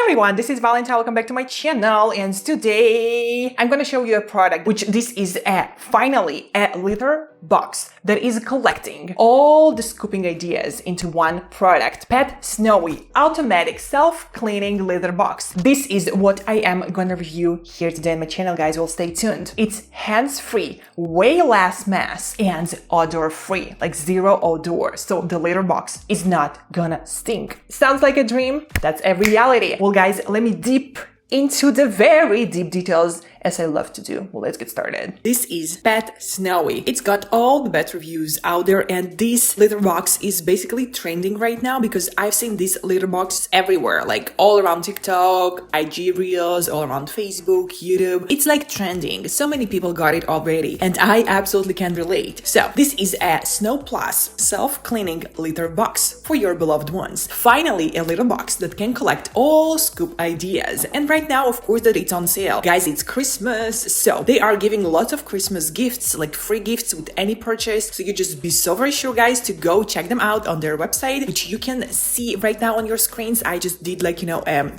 everyone, this is Valentine. Welcome back to my channel, and today I'm gonna show you a product which this is finally a litter box that is collecting all the scooping ideas into one product. PetSnowy automatic self-cleaning litter box. This is what I am gonna review here today on my channel, guys. Well, stay tuned. It's hands-free, way less mess, and odor-free, like zero odor. So the litter box is not gonna stink. Sounds like a dream? That's a reality. Well, guys, let me dip into the very deep details as I love to do. Well, let's get started. This is PetSnowy. It's got all the best reviews out there, and this litter box is basically trending right now because I've seen these litter boxes everywhere, like all around TikTok, IG Reels, all around Facebook, YouTube. It's like trending. So many people got it already, and I absolutely can relate. So this is a Snow Plus self-cleaning litter box for your beloved ones. Finally, a litter box that can collect all scoop ideas. And right now, of course, that it's on sale. Guys, it's Christmas, so they are giving lots of Christmas gifts, like free gifts with any purchase. So you just be so very sure, guys, to go check them out on their website, which you can see right now on your screens. I just did like,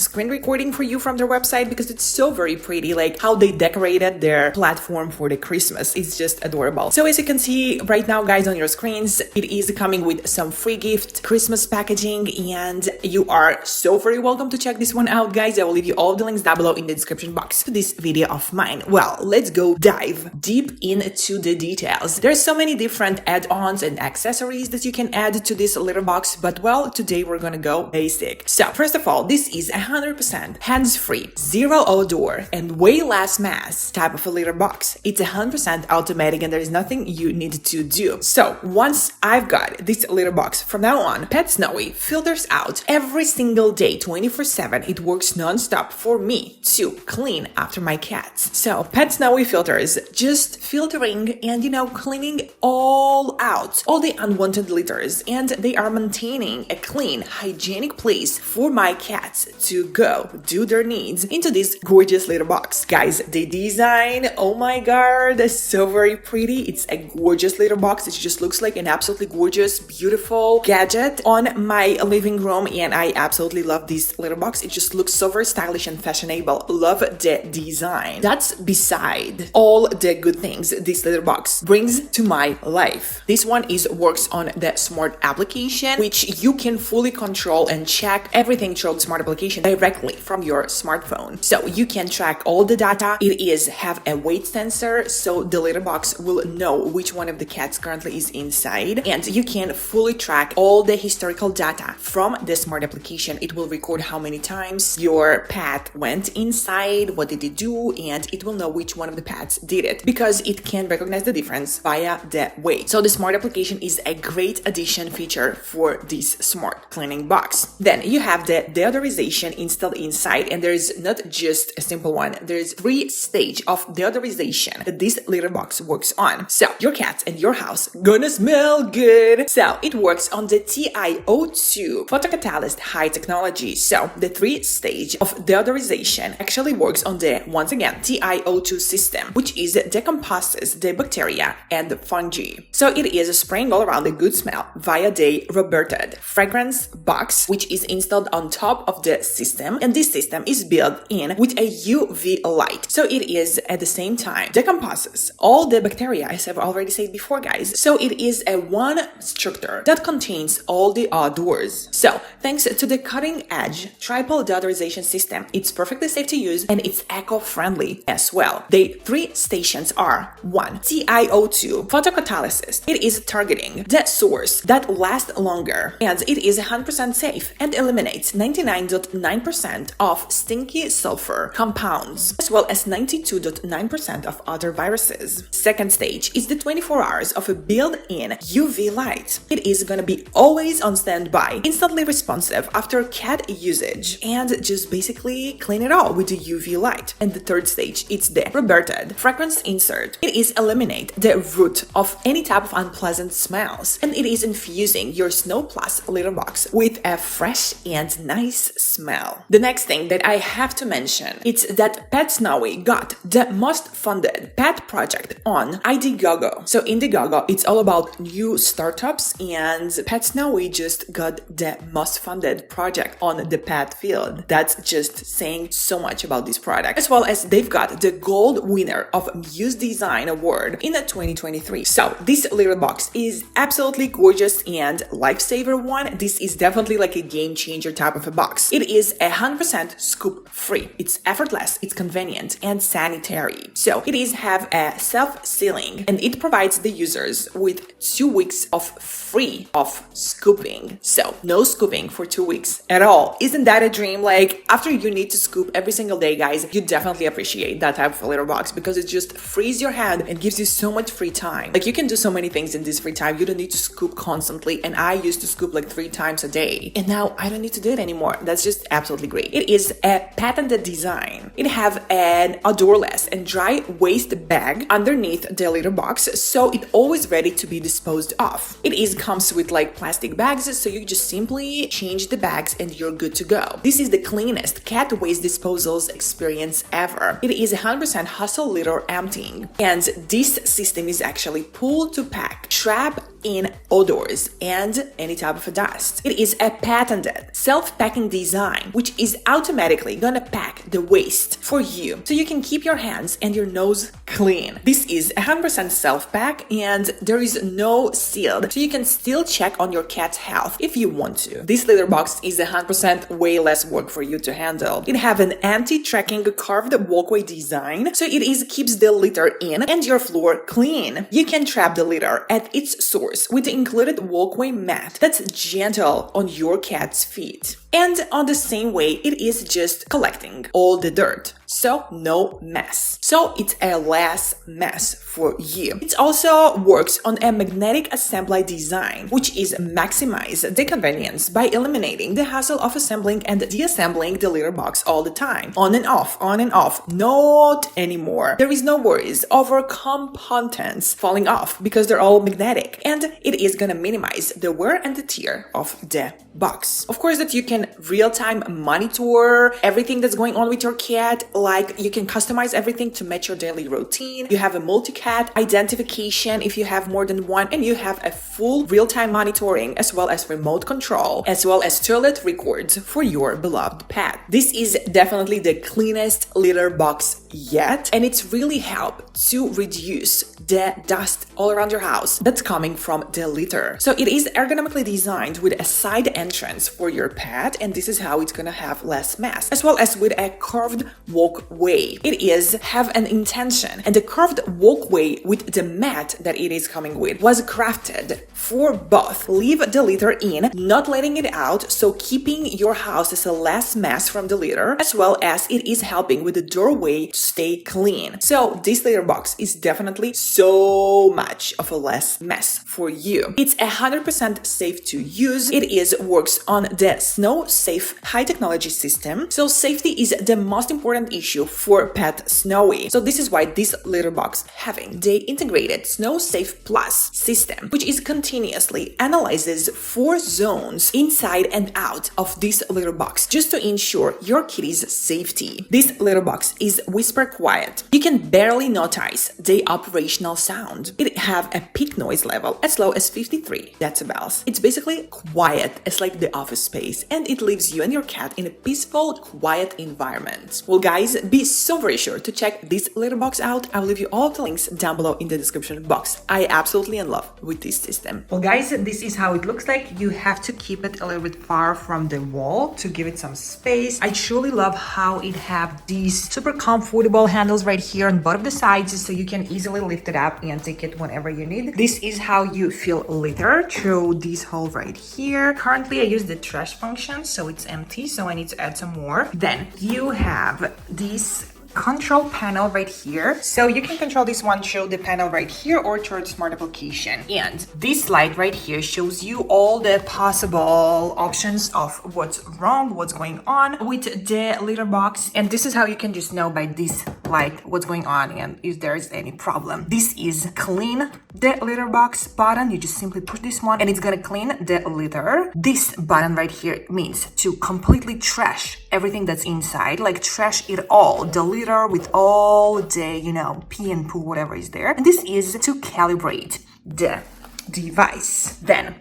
screen recording for you from their website because it's so very pretty, like how they decorated their platform for the Christmas. It's just adorable. So as you can see right now, guys, on your screens, it is coming with some free gift, Christmas packaging, and you are so very welcome to check this one out, guys. I will leave you all the links down below in the description box to this video of mine. Well, let's go dive deep into the details. There's so many different add-ons and accessories that you can add to this litter box, but well, today we're gonna go basic. So first of all, this is 100% hands-free, zero odor, and way less mess type of a litter box. It's 100% automatic and there is nothing you need to do. So once I've got this litter box, from now on, PetSnowy filters out every single day, 24/7. It works non-stop for me to clean after my cats. So PetSnowy filters just filtering and cleaning all out, all the unwanted litters, and they are maintaining a clean, hygienic place for my cats to go do their needs into this gorgeous litter box. Guys, the design, oh my god, is so very pretty. It's a gorgeous litter box. It just looks like an absolutely gorgeous, beautiful gadget on my living room, and I absolutely love this litter box. It just looks so very stylish and fashionable. Love the design. That's beside all the good things this litter box brings to my life. This one works on the smart application, which you can fully control and check everything through the smart application directly from your smartphone. So you can track all the data. It have a weight sensor, so the litter box will know which one of the cats currently is inside, and you can fully track all the historical data from the smart application. It will record how many times your pet went inside, what did it do, and it will know which one of the pets did it because it can recognize the difference via the weight. So the smart application is a great addition feature for this smart cleaning box. Then you have the deodorization installed inside, and there's not just a simple one. There's 3 stages of deodorization that this litter box works on. So your cats and your house gonna smell good. So it works on the TiO2 photocatalyst high technology. So the 3-stage of deodorization actually works on the, once again, TiO2 system, which decomposes the bacteria and the fungi. So it is spraying all around a good smell via the Roberted fragrance box, which is installed on top of the system, and this system is built in with a UV light. So it is at the same time decomposes all the bacteria, as I've already said before, guys. So it is a one structure that contains all the odors. So thanks to the cutting-edge triple deodorization system, it's perfectly safe to use and it's eco-friendly as well. The 3 stations are 1. TiO2 photocatalysis. It is targeting the source that lasts longer, and it is 100% safe and eliminates 99.9% of stinky sulfur compounds, as well as 92.9% of other viruses. Second stage is the 24 hours of a built-in UV light. It is gonna be always on standby, instantly responsive after cat usage, and just basically clean it all with the UV light. And the third stage stage, it's the Roberted fragrance insert. It is eliminate the root of any type of unpleasant smells, and it is infusing your Snow Plus litter box with a fresh and nice smell. The next thing that I have to mention is that PetSnowy got the most funded pet project on Indiegogo. So Indiegogo, it's all about new startups, and PetSnowy just got the most funded project on the pet field. That's just saying so much about this product. As well as they've got the gold winner of Muse Design Award in 2023. So this litter box is absolutely gorgeous and lifesaver one. This is definitely like a game changer type of a box. It is 100% scoop free. It's effortless, it's convenient and sanitary. So it is have a self-sealing, and it provides the users with 2 weeks of free of scooping. So no scooping for 2 weeks at all. Isn't that a dream? Like, after you need to scoop every single day, guys, you definitely appreciate that type of litter box because it just frees your hand and gives you so much free time. Like, you can do so many things in this free time. You don't need to scoop constantly, and I used to scoop like 3 times a day, and now I don't need to do it anymore. That's just absolutely great. It is a patented design. It have an odorless and dry waste bag underneath the litter box, so it always ready to be disposed of. It comes with like plastic bags, so you just simply change the bags and you're good to go. This is the cleanest cat waste disposals experience ever. It is 100% hustle litter emptying, and this system is actually pull to pack, trap in odors and any type of dust. It is a patented self-packing design, which is automatically gonna pack the waste for you so you can keep your hands and your nose clean. This is 100% self-pack, and there is no sealed, so you can still check on your cat's health if you want to. This litter box is 100% way less work for you to handle. It have an anti-tracking carved walkway design, so it keeps the litter in and your floor clean. You can trap the litter at its source with the included walkway mat that's gentle on your cat's feet. And on the same way, it is just collecting all the dirt, so no mess. So it's a less mess for you. It also works on a magnetic assembly design, which is maximize the convenience by eliminating the hassle of assembling and deassembling the litter box all the time. On and off, not anymore. There is no worries over components falling off because they're all magnetic, and it is gonna minimize the wear and the tear of the box. Of course, that you can real-time monitor everything that's going on with your cat. Like, you can customize everything to match your daily routine. You have a multi-cat identification if you have more than one, and you have a full real-time monitoring as well as remote control, as well as toilet records for your beloved pet. This is definitely the cleanest litter box yet, and it's really helped to reduce the dust all around your house that's coming from the litter. So it is ergonomically designed with a side entrance for your pet, and this is how it's gonna have less mess, as well as with a curved walkway. It is have an intention, and the curved walkway with the mat that it is coming with was crafted for both leave the litter in, not letting it out, so keeping your house as a less mess from the litter, as well as it is helping with the doorway to stay clean. So this litter box is definitely so much of a less mess for you. It's 100% safe to use. It works on the Snow Safe high technology system. So safety is the most important issue for PetSnowy. So this is why this litter box having the integrated Snow Safe Plus system, which is continuously analyzes 4 zones inside and out of this litter box just to ensure your kitty's safety. This litter box is whisper quiet. You can barely notice the operational sound. It have a peak noise level as low as 53 decibels. It's basically quiet as like the office space, and it leaves you and your cat in a peaceful, quiet environment. Well, guys, be so very sure to check this litter box out. I will leave you all the links down below in the description box. I absolutely in love with this system. Well, guys, this is how it looks like. You have to keep it a little bit far from the wall to give it some space. I truly love how it have these super comfortable handles right here on both of the sides, so you can easily lift it up and take it whenever you need. This is how you fill litter through this hole right here. Currently, I use the trash function, so it's empty, so I need to add some more. Then you have these control panel right here. So you can control this one, show the panel right here, or through the smart application. And this light right here shows you all the possible options of what's wrong, what's going on with the litter box. And this is how you can just know by this light what's going on and if there is any problem. This is clean the litter box button. You just simply push this one and it's gonna clean the litter. This button right here means to completely trash everything that's inside, like trash it all, the litter with all the, you know, pee and poo, whatever is there. And this is to calibrate the device. Then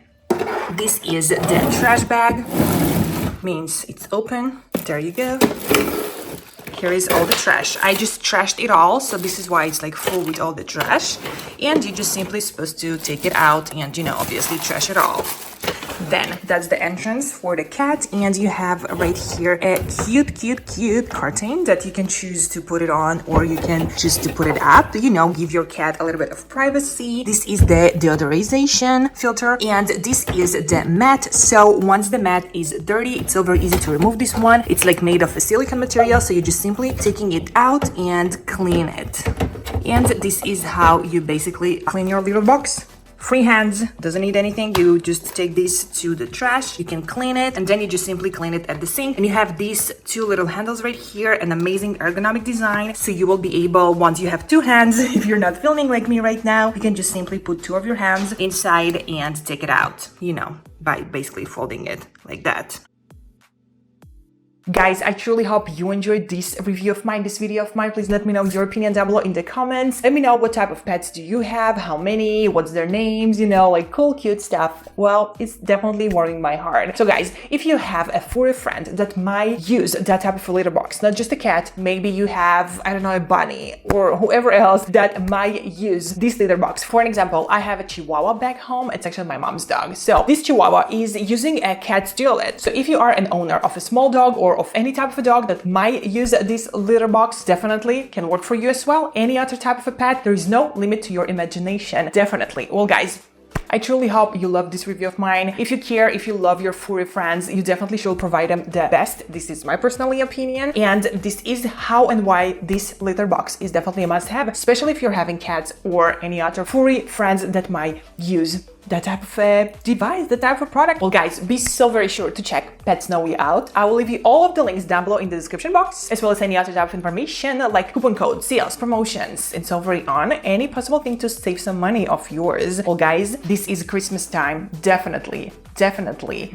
this is the trash bag, means it's open. There you go. Here is all the trash. I just trashed it all, so this is why it's like full with all the trash. And you're just simply supposed to take it out and, you know, obviously trash it all. Then that's the entrance for the cat, and you have right here a cute curtain that you can choose to put it on, or you can choose to put it up, you know, give your cat a little bit of privacy. This is the deodorization filter, and this is the mat. So once the mat is dirty, it's so very easy to remove this one. It's like made of a silicone material, so you're just simply taking it out and clean it. And this is how you basically clean your litter box. Free hands, doesn't need anything. You just take this to the trash, you can clean it, and then you just simply clean it at the sink. And you have these two little handles right here, an amazing ergonomic design. So you will be able, once you have two hands, if you're not filming like me right now, you can just simply put two of your hands inside and take it out, you know, by basically folding it like that. Guys, I truly hope you enjoyed this review of mine, this video of mine. Please let me know your opinion down below in the comments. Let me know what type of pets do you have, how many, what's their names, you know, like cool, cute stuff. Well, it's definitely warming my heart. So guys, if you have a furry friend that might use that type of a litter box, not just a cat, maybe you have, I don't know, a bunny or whoever else that might use this litter box. For an example, I have a Chihuahua back home. It's actually my mom's dog. So this Chihuahua is using a cat toilet. So if you are an owner of a small dog or of any type of a dog that might use this litter box, definitely can work for you as well. Any other type of a pet, there is no limit to your imagination. Definitely. Well guys, I truly hope you love this review of mine. If you care, if you love your furry friends, you definitely should provide them the best. This is my personal opinion, and this is how and why this litter box is definitely a must-have, especially if you're having cats or any other furry friends that might use that type of a device, that type of product. Well guys, be so very sure to check PetSnowy out. I will leave you all of the links down below in the description box, as well as any other type of information like coupon codes, sales, promotions, and so very on. Any possible thing to save some money of yours. Well guys, this is Christmas time. Definitely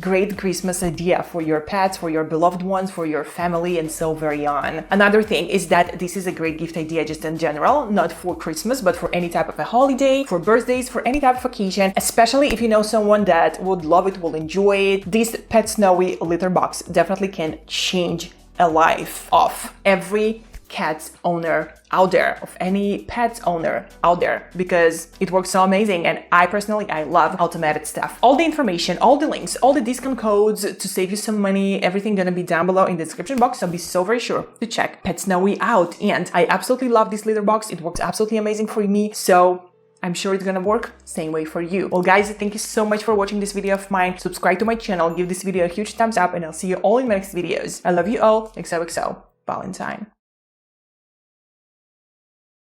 great Christmas idea for your pets, for your beloved ones, for your family, and so very on. Another thing is that this is a great gift idea just in general, not for Christmas, but for any type of a holiday, for birthdays, for any type of occasion, especially if you know someone that would love it, will enjoy it. This PetSnowy litter box definitely can change a life of every cat owner out there, of any pet owner out there, because it works so amazing. And I personally, I love automated stuff. All the information, all the links, all the discount codes to save you some money, everything gonna be down below in the description box. So be so very sure to check PetSnowy out. And I absolutely love this litter box. It works absolutely amazing for me. So I'm sure it's gonna work same way for you. Well guys, thank you so much for watching this video of mine. Subscribe to my channel, give this video a huge thumbs up, and I'll see you all in my next videos. I love you all. XOXO, Valentine.